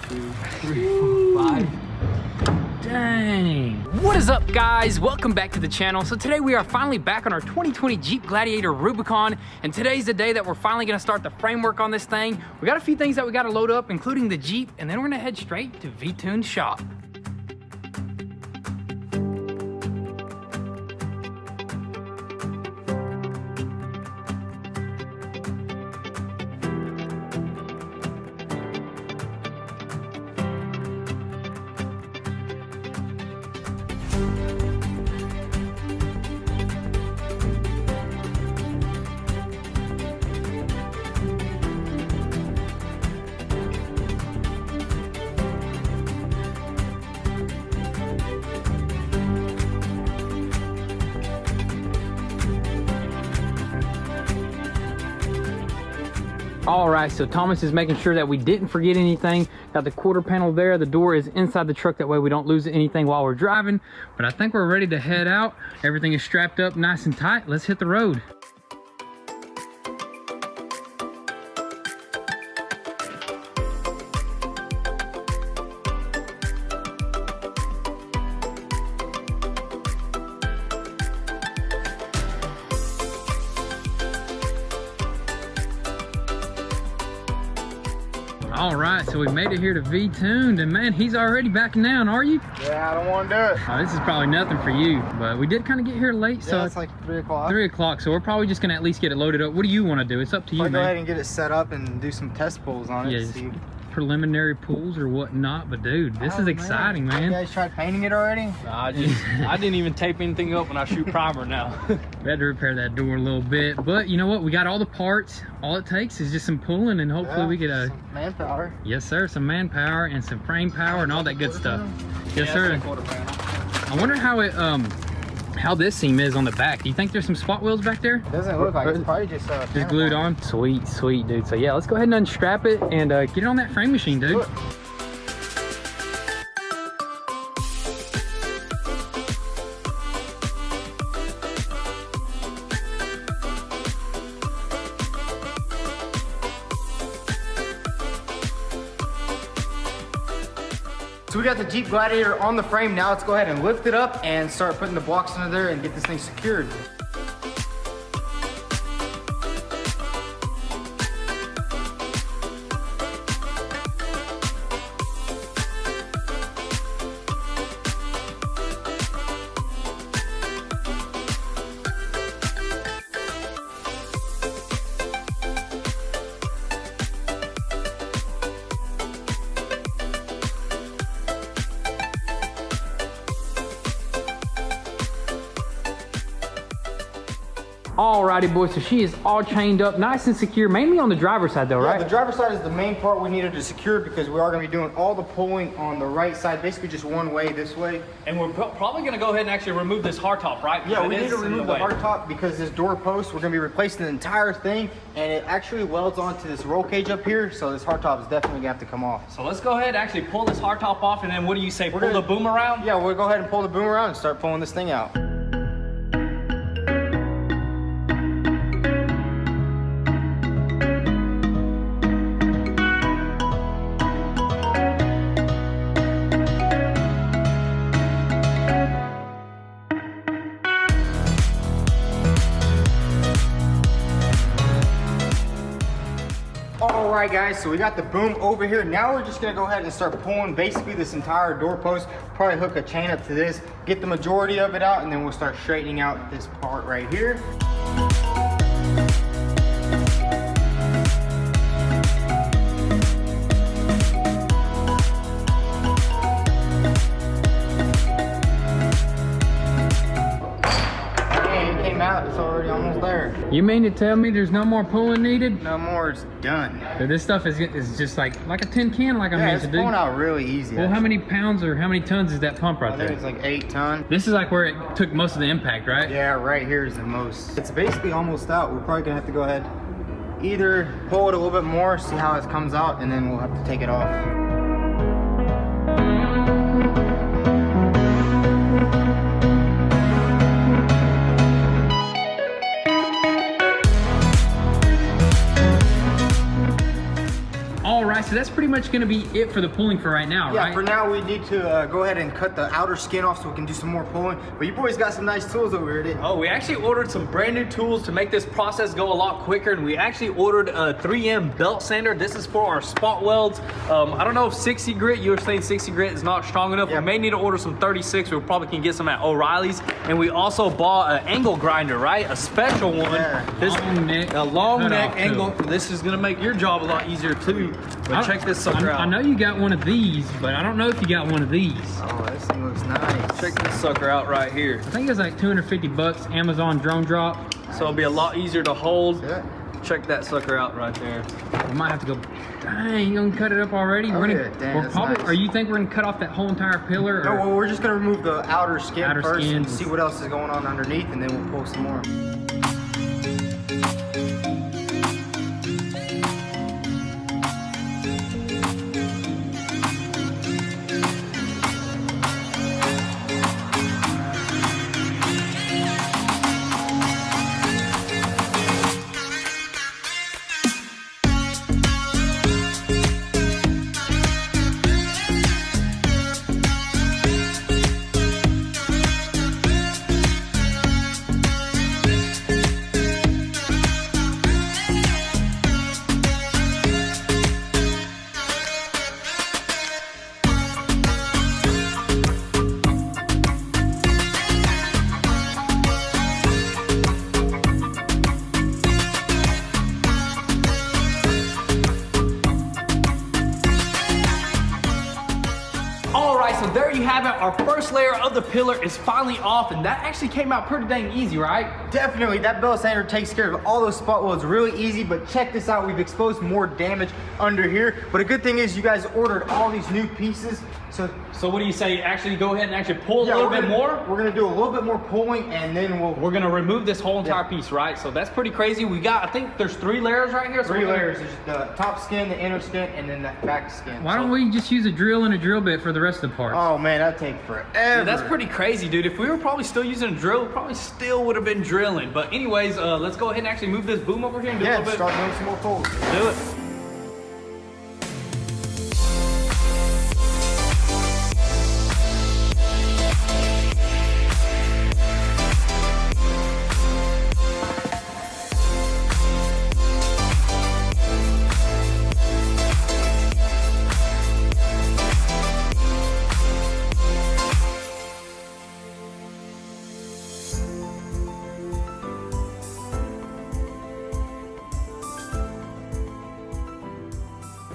2, 3, 4, 5. Dang. What is up, guys? Welcome back to the channel. So today we are finally back on our 2020 Jeep Gladiator Rubicon, and today's the day that we're finally gonna start the framework on this thing. We got a few things that we gotta load up, including the Jeep, and then we're gonna head straight to V-Tune's shop. All right, so Thomas is making sure that we didn't forget anything. Got the quarter panel there. The door is inside the truck. That way we don't lose anything while we're driving. But I think we're ready to head out. Everything is strapped up nice and tight. Let's hit the road. All right, so we made it here to V-Tuned, and man, he's already backing down, are you? Yeah, I don't want to do it. Oh, this is probably nothing for you, but we did kind of get here late, so yeah, it's like 3 o'clock. 3 o'clock, so we're probably just gonna at least get it loaded up. What do you want to do? It's up to you, man. Go ahead and get it set up and do some test pulls on it. Yeah, See. preliminary pulls or whatnot, but dude, this is exciting, man. You guys tried painting it already? I didn't even tape anything up when I shoot primer now. We had to repair that door a little bit, but you know what? We got all the parts. All it takes is just some pulling, and hopefully we get some manpower. Yes, sir. Some manpower and some frame power and all that good stuff. Yes, sir. I wonder how it how this seam is on the back. Do you think there's some spot wheels back there? Doesn't look like it. It's probably just glued on. Sweet, sweet, dude. So yeah, let's go ahead and unstrap it and get it on that frame machine, dude. So we got the Jeep Gladiator on the frame. Now let's go ahead and lift it up and start putting the blocks under there and get this thing secured. Alrighty, boys, so she is all chained up, nice and secure, mainly on the driver's side though, right? The driver's side is the main part we needed to secure because we are going to be doing all the pulling on the right side, basically just one way this way. And we're probably going to go ahead and actually remove this hardtop, right? Yeah, we need to remove the hardtop because this door post, we're going to be replacing the entire thing, and it actually welds onto this roll cage up here, so this hardtop is definitely going to have to come off. So let's go ahead and actually pull this hardtop off, and then what do you say, pull the boom around? Yeah, we'll go ahead and pull the boom around and start pulling this thing out. Alright guys, so we got the boom over here. Now we're just gonna go ahead and start pulling basically this entire doorpost. Probably hook a chain up to this, get the majority of it out, and then we'll start straightening out this part right here. It's already almost there. You mean to tell me there's no more pulling needed? No more, it's done. So this stuff is just like a tin can, like I mentioned, it's pulling out really easy. Well, how many pounds or how many tons is that pump right I there? think it's like 8 tons. This is like where it took most of the impact, right? Yeah, right here is the most. It's basically almost out. We're probably gonna have to go ahead, either pull it a little bit more, see how it comes out, and then we'll have to take it off. so that's pretty much gonna be it for the pulling for right now, Yeah, right? for now we need to go ahead and cut the outer skin off so we can do some more pulling. But you boys got some nice tools over here, didn't you? Oh, we actually ordered some brand new tools to make this process go a lot quicker, and we actually ordered a 3M belt sander. This is for our spot welds. I don't know if 60 grit, you were saying 60 grit is not strong enough. Yep. We may need to order some 36. We probably can get some at O'Reilly's. And we also bought an angle grinder, right? A special one. Yeah. This Long neck a long cut neck off angle. tool. This is gonna make your job a lot easier too. But check this sucker out. I know you got one of these, but I don't know if you got one of these. Oh, this thing looks nice. Check this sucker out right here. I think it's like 250 bucks, Amazon drone drop. So it'll be a lot easier to hold. Yeah. Check that sucker out right there. We might have to go, dang, you gonna cut it up already? Oh, We're yeah, gonna, dang, we're that's probably, nice. or you think we're gonna cut off that whole entire pillar? No, Or? well, we're just gonna remove the outer skin Outer first and skin. see what else is going on underneath, and then we'll pull some more. So there you have it. Our first layer of the pillar is finally off, and that actually came out pretty dang easy, right? Definitely, that belt sander takes care of all those spot welds really easy, but check this out, we've exposed more damage under here. But a good thing is you guys ordered all these new pieces. So what do you say? Actually go ahead and actually pull a little bit more? We're gonna do a little bit more pulling, and then we're gonna remove this whole entire piece, right? So that's pretty crazy. We got, I think there's 3 layers right here. So 3 layers. There's the top skin, the inner skin, and then the back skin. Why don't we just use a drill and a drill bit for the rest of the parts? Oh man, that'd take forever. Yeah, that's pretty crazy, dude. If we were probably still using a drill, we probably still would have been drilling. But anyways, let's go ahead and actually move this boom over here and do a little bit. Start doing some more pulls. Do it.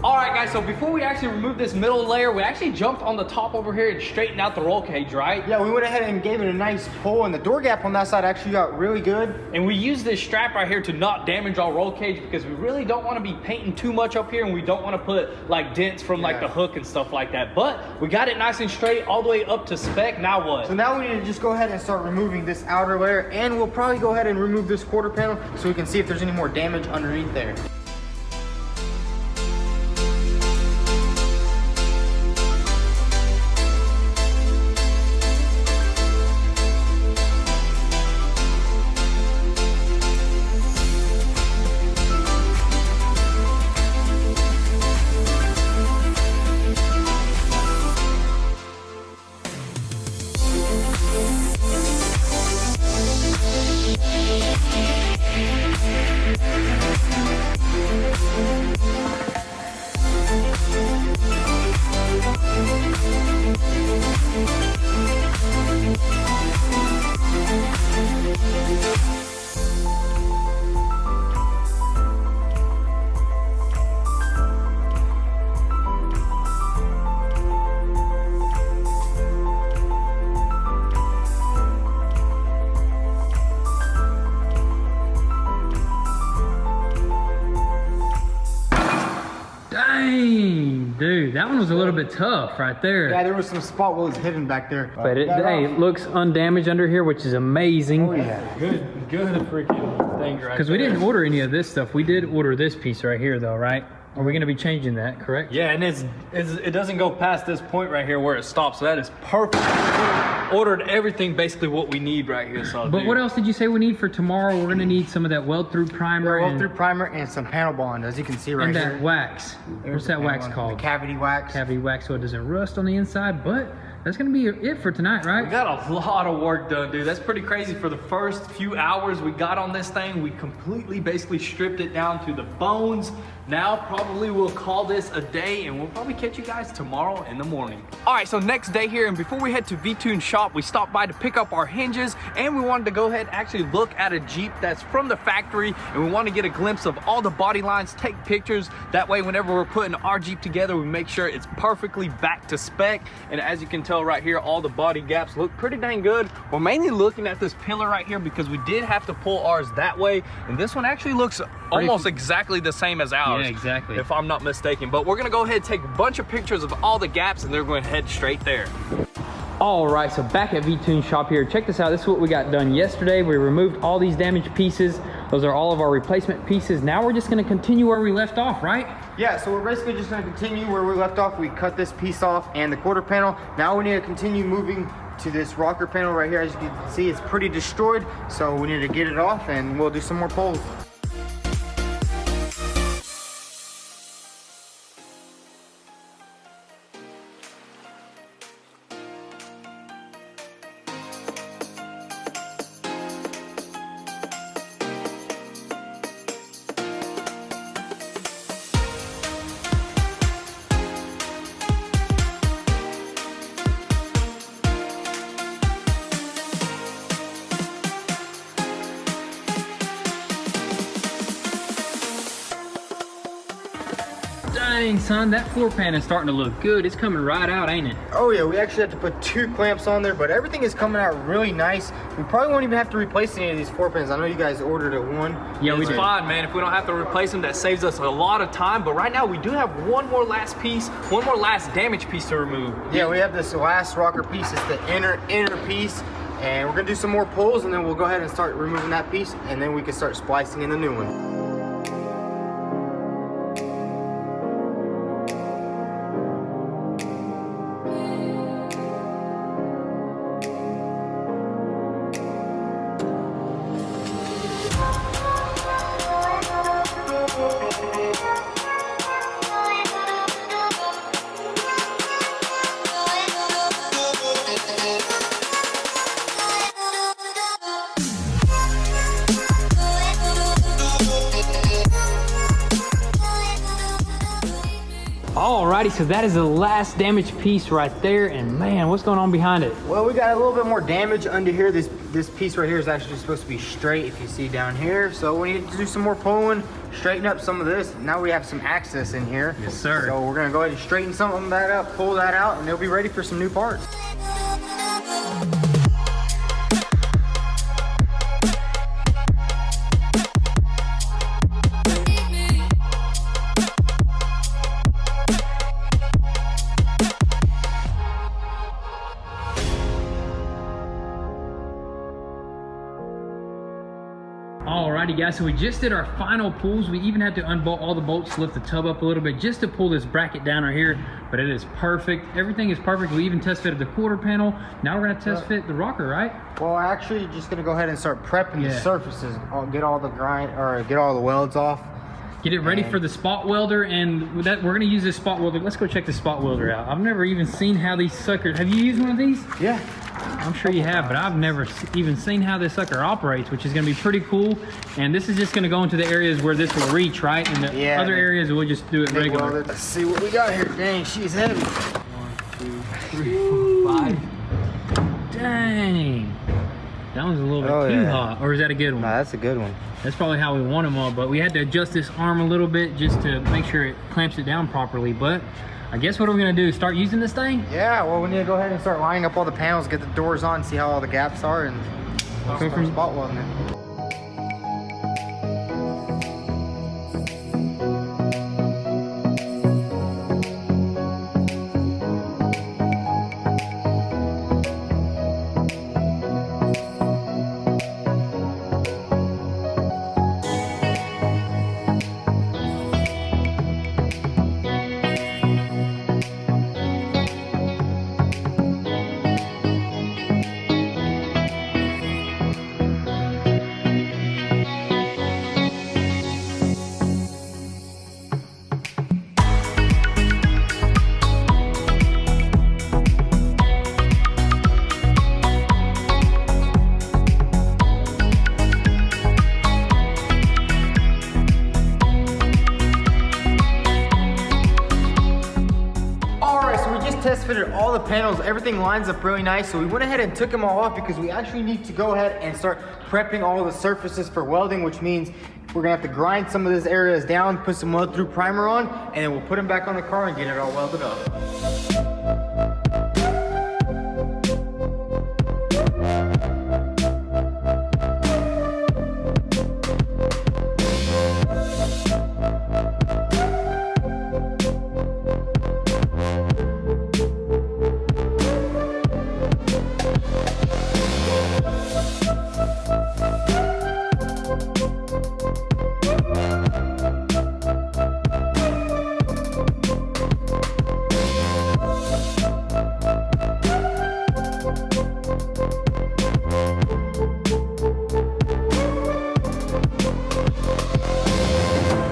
All right, guys, so before we actually remove this middle layer, we actually jumped on the top over here and straightened out the roll cage, right? Yeah, we went ahead and gave it a nice pull, and the door gap on that side actually got really good. And we used this strap right here to not damage our roll cage because we really don't want to be painting too much up here, and we don't want to put like dents from like the hook and stuff like that. But we got it nice and straight all the way up to spec. Now what? So now we need to just go ahead and start removing this outer layer, and we'll probably go ahead and remove this quarter panel so we can see if there's any more damage underneath there. Dang, dude, that one was a little bit tough right there. Yeah, there was some spot welds hidden back there. But it, hey, it looks undamaged under here, which is amazing. Oh yeah. Good freaking thing right Because we didn't order any of this stuff. We did order this piece right here though, right? Are we gonna be changing that, correct? Yeah, and it doesn't go past this point right here where it stops. So that is perfect. Ordered everything basically what we need right here. So, But what else did you say we need for tomorrow? We're gonna need some of that weld-through primer. Weld through primer and some panel bond, as you can see right and here. that wax. What's that wax called? The cavity wax. Cavity wax, so it doesn't rust on the inside. But that's gonna be it for tonight, right? we got a lot of work done, dude. That's pretty crazy. For the first few hours we got on this thing, we completely basically stripped it down to the bones. Now probably we'll call this a day, and we'll probably catch you guys tomorrow in the morning. All right, so next day here, and before we head to V-Tune's shop, we stopped by to pick up our hinges, and we wanted to go ahead and actually look at a Jeep that's from the factory, and we want to get a glimpse of all the body lines, take pictures. That way, whenever we're putting our Jeep together, we make sure it's perfectly back to spec. And as you can tell right here, all the body gaps look pretty dang good. We're mainly looking at this pillar right here because we did have to pull ours that way, and this one actually looks almost exactly the same as ours. Yeah, exactly. If I'm not mistaken. But we're gonna go ahead and take a bunch of pictures of all the gaps, and they're going to head straight there. All right, so back at V-Tune's shop here. Check this out. This is what we got done yesterday. We removed all these damaged pieces. Those are all of our replacement pieces. Now we're just gonna continue where we left off, right? Yeah, so we're basically just gonna continue where we left off. We cut this piece off and the quarter panel. Now we need to continue moving to this rocker panel right here. As you can see, it's pretty destroyed. So we need to get it off, and we'll do some more pulls. Dang, son, that floor pan is starting to look good. It's coming right out, ain't it? Oh yeah, we actually have to put 2 clamps on there, but everything is coming out really nice. We probably won't even have to replace any of these floor pans. I know you guys ordered it one. Yeah, we It's did. fine, man. If we don't have to replace them, that saves us a lot of time. But right now, we do have one more last damaged piece to remove. Yeah, we have this last rocker piece. It's the inner piece, and we're gonna do some more pulls, and then we'll go ahead and start removing that piece, and then we can start splicing in the new one. Alrighty, so that is the last damaged piece right there, and man, what's going on behind it? Well, we got a little bit more damage under here. This piece right here is actually supposed to be straight, if you see down here. So we need to do some more pulling, straighten up some of this. Now we have some access in here. Yes, sir. So we're gonna go ahead and straighten some of that up, pull that out, and they'll be ready for some new parts. Alrighty guys, so we just did our final pulls. We even had to unbolt all the bolts, lift the tub up a little bit just to pull this bracket down right here, but it is perfect. Everything is perfect. We even test fitted the quarter panel. Now we're gonna test fit the rocker, right? Well, actually, just gonna go ahead and start prepping the surfaces. Get all the get all the welds off. Get it ready for the spot welder, and with that, we're gonna use this spot welder. Let's go check the spot welder out. I've never even seen how these suckers, have you used one of these? Yeah. I'm sure you have, but I've never even seen how this sucker operates, which is gonna be pretty cool. And this is just gonna go into the areas where this will reach, right? And the other areas, we'll just do it regular. Let's see what we got here. Dang, she's heavy. 1, 2, 3, 4, 5. Dang. That one's a little bit too hot. Or is that a good one? Nah, that's a good one. That's probably how we want them all, but we had to adjust this arm a little bit just to make sure it clamps it down properly. But I guess what are we gonna do? Start using this thing? Yeah, well, we need to go ahead and start lining up all the panels, get the doors on, see how all the gaps are, and Go from spot welding it. test fitted all the panels. Everything lines up really nice. So we went ahead and took them all off because we actually need to go ahead and start prepping all the surfaces for welding, which means we're gonna have to grind some of these areas down, put some weld through primer on, and then we'll put them back on the car and get it all welded up.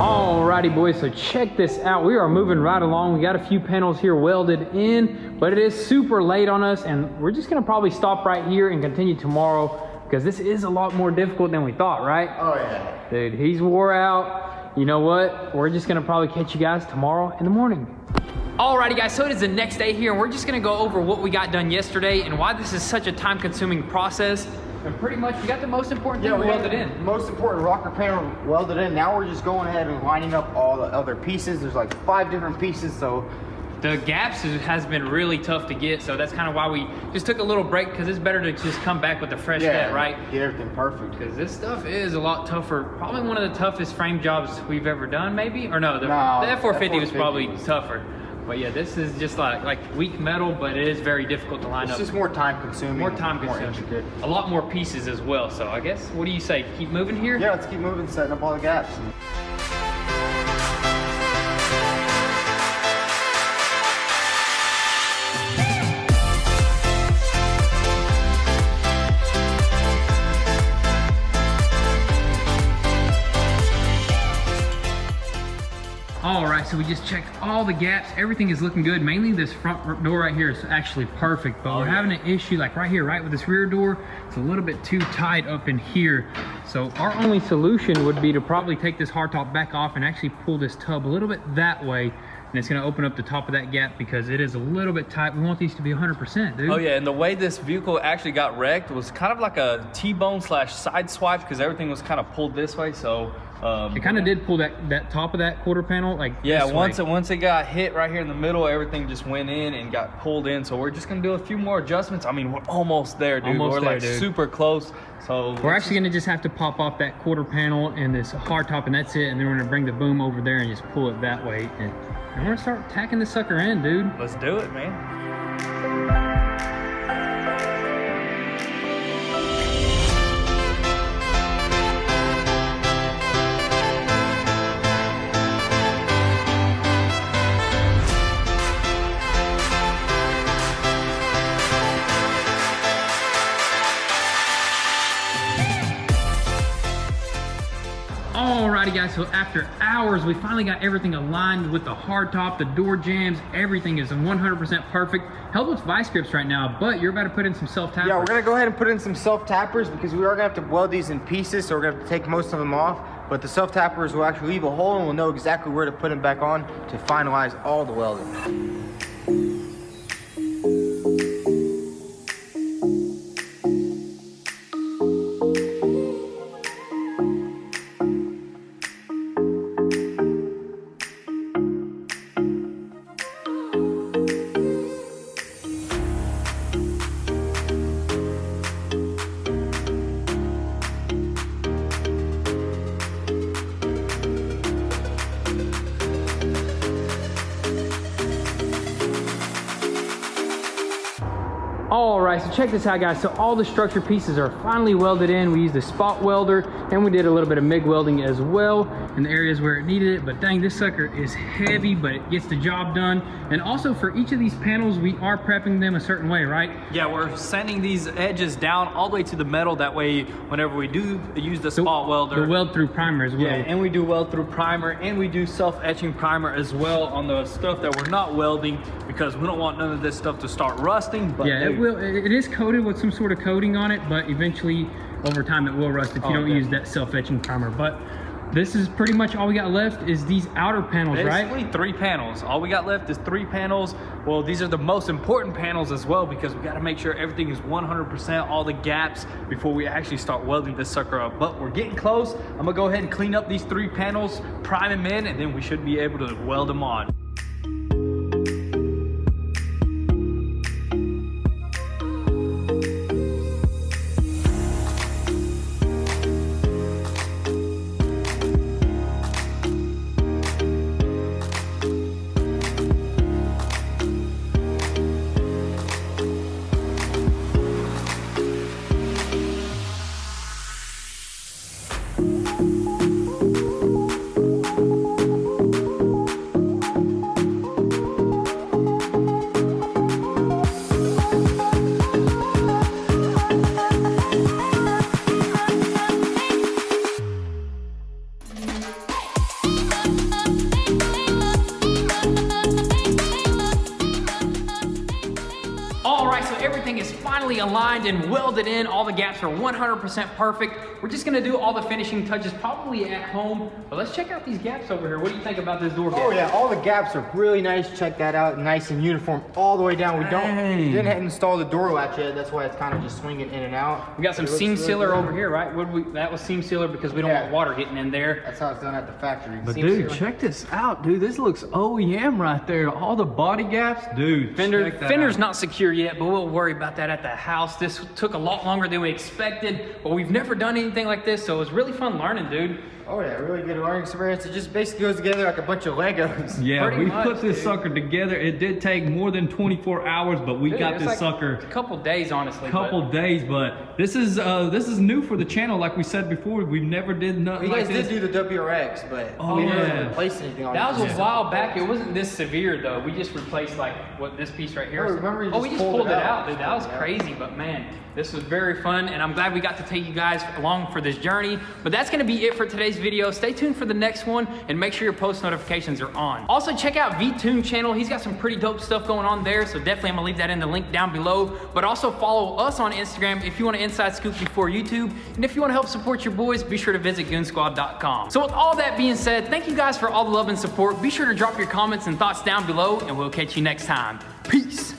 Alrighty boys, so check this out. We are moving right along. We got a few panels here welded in, but it is super late on us, and we're just gonna probably stop right here and continue tomorrow because this is a lot more difficult than we thought, right? Oh yeah. Dude, he's wore out. You know what? We're just gonna probably catch you guys tomorrow in the morning. Alrighty guys, so it is the next day here, and we're just gonna go over what we got done yesterday and why this is such a time-consuming process. And pretty much we got the most important thing welded in. Most important rocker panel welded in. Now we're just going ahead and lining up all the other pieces. There's like 5 different pieces, so the gaps has been really tough to get, so that's kind of why we just took a little break, because it's better to just come back with a fresh head, right? Get everything perfect. Because this stuff is a lot tougher. Probably one of the toughest frame jobs we've ever done, maybe? Or no, the F450 was probably tougher. But yeah, this is just like weak metal, but it is very difficult to line up. It's just more time consuming. More time consuming. A lot more pieces as well. So I guess, what do you say? Keep moving here? Yeah, let's keep moving, setting up all the gaps. All right, so we just checked all the gaps. Everything is looking good. Mainly this front door right here is actually perfect, but we're having an issue like right here, right with this rear door. It's a little bit too tight up in here. So our only solution would be to probably take this hardtop back off and actually pull this tub a little bit that way. And it's gonna open up the top of that gap because it is a little bit tight. We want these to be 100%, dude. Oh yeah, and the way this vehicle actually got wrecked was kind of like a T-bone slash side swipe because everything was kind of pulled this way, so. It kind of did pull that top of that quarter panel, like yeah, this way. once it got hit right here in the middle, everything just went in and got pulled in. So we're just gonna do a few more adjustments. I mean, we're almost there, dude. We're like super close. So we're actually gonna just have to pop off that quarter panel and this hard top, and that's it. And then we're gonna bring the boom over there and just pull it that way. And we're gonna start tacking this sucker in, dude. Let's do it, man. Alrighty guys, so after hours, we finally got everything aligned with the hard top, the door jams, everything is 100% perfect. Held with vice grips right now, but you're about to put in some self-tappers. Yeah, we're gonna go ahead and put in some self-tappers because we are gonna have to weld these in pieces, so we're gonna have to take most of them off. But the self-tappers will actually leave a hole and we'll know exactly where to put them back on to finalize all the welding. All right, so check this out guys. So all the structure pieces are finally welded in. We used a spot welder and we did a little bit of MIG welding as well in the areas where it needed it. But dang, this sucker is heavy, but it gets the job done. And also for each of these panels, we are prepping them a certain way, right? Yeah, we're sanding these edges down all the way to the metal. That way, whenever we do use the spot welder. The weld through primer as well. Yeah, and we do weld through primer and we do self-etching primer as well on the stuff that we're not welding because we don't want none of this stuff to start rusting. But yeah, it is coated with some sort of coating on it, but eventually over time it will rust if you don't use that self-etching primer. But This is pretty much all we got left is these outer panels, right? Basically 3 panels. All we got left is 3 panels. Well, these are the most important panels as well because we got to make sure everything is 100%, all the gaps before we actually start welding this sucker up. But we're getting close. I'm gonna go ahead and clean up these 3 panels, prime them in, and then we should be able to weld them on. Everything is finally aligned and welded in. All the gaps are 100% perfect. We're just gonna do all the finishing touches probably at home, but let's check out these gaps over here. What do you think about this door gap? Oh yeah, all the gaps are really nice. Check that out, nice and uniform all the way down. We didn't install the door latch yet. That's why it's kind of just swinging in and out. We got some seam sealer over here, right? That was seam sealer because we don't want water getting in there. That's how it's done at the factory. But dude, check this out, dude. This looks OEM right there. All the body gaps, dude. Fender's not secure yet, but we'll worry about that at the house. This took a lot longer than we expected, but we've never done anything like this, so it was really fun learning, dude. Oh yeah, really good learning experience. It just basically goes together like a bunch of Legos. Yeah, we put this sucker together. It did take more than 24 hours, but we got this sucker a couple days, honestly. But this is new for the channel. Like we said before, we've never did nothing like this. You guys did do the WRX, but we didn't replace anything on it. That was a while back. It wasn't this severe though. We just replaced like this piece right here. Oh, remember we just pulled it out, dude. That was crazy, but man, this was very fun, and I'm glad we got to take you guys along for this journey. But that's gonna be it for today's video. Stay tuned for the next one, and make sure your post notifications are on. Also, check out V-Tune channel. He's got some pretty dope stuff going on there, so definitely I'm gonna leave that in the link down below. But also follow us on Instagram if you want an inside scoop before YouTube, and if you want to help support your boys, be sure to visit goonzquad.com. So with all that being said, thank you guys for all the love and support. Be sure to drop your comments and thoughts down below, and we'll catch you next time. Peace.